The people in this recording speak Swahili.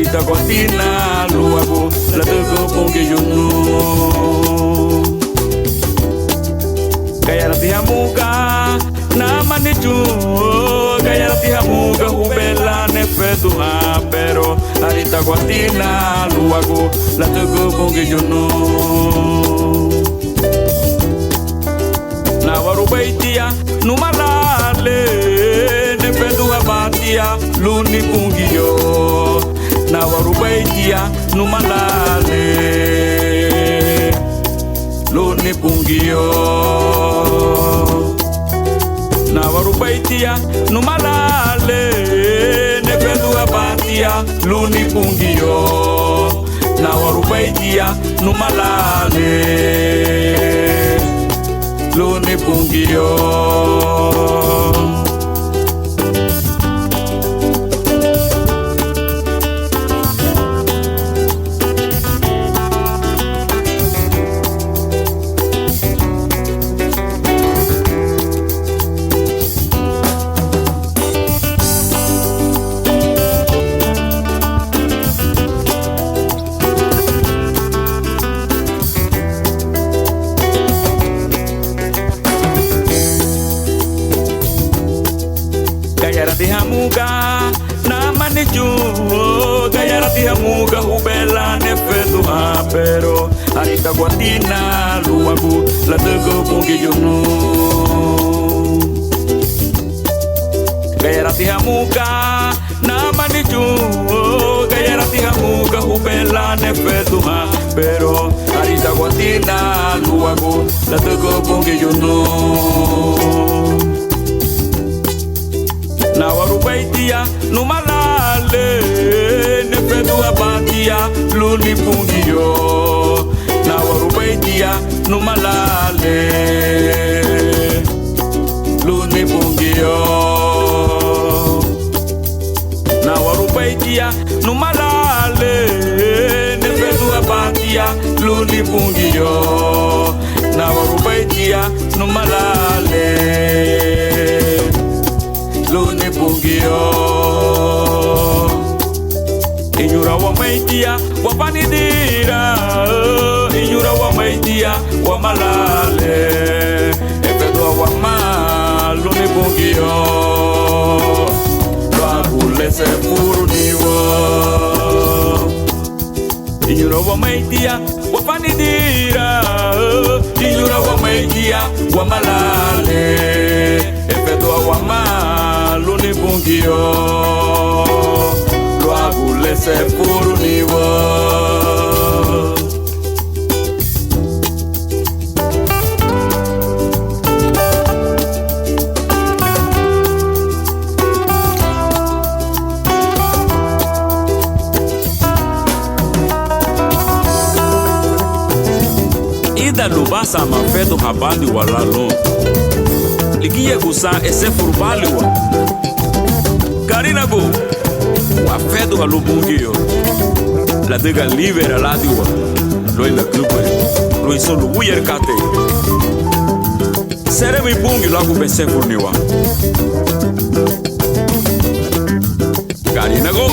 arita cortina luago la tego pongi yunu kaya tihamuka na manichu kaya tihamuka hubela ne fetua pero arita cortina luago la tego pongi yunu na warubaitia numalale ne fetua batia luni pungio na warubaitia numalale luni pungio na warubaitia numalale ne fetua batia luni pungio na warubaitia numalale luni pungio Gayarati hamuga na manichu Gayarati hamuga hubela ne fetua pero arita guatina luagu la tego pongi yunu Gayarati hamuga na manichu Gayarati hamuga hubela ne fetua pero arita guatina luagu la tego pongi yunu na warubaitia numalale ne fetua batia luni pungio na warubaitia numalale luni pungio na warubaitia numalale ne fetua batia luni pungio na warubaitia numalale luni pungio inyura wa maitia wa panidira inyura wa maitia wa malale efedo wa ma luni pungio wa kulese furuniwa inyura wa maitia wa panidira inyura wa maitia wa malale efedo wa ma luni pungio luagu lese furuniwa ida lubasa mafedo habali walalo ligiye gusa ese furbaliwa Karina go wa fedo halubungio la dega libera la diwa lo ina kupe lo isolo uyer kate sere mi bungi la ku bese furniwa Karina go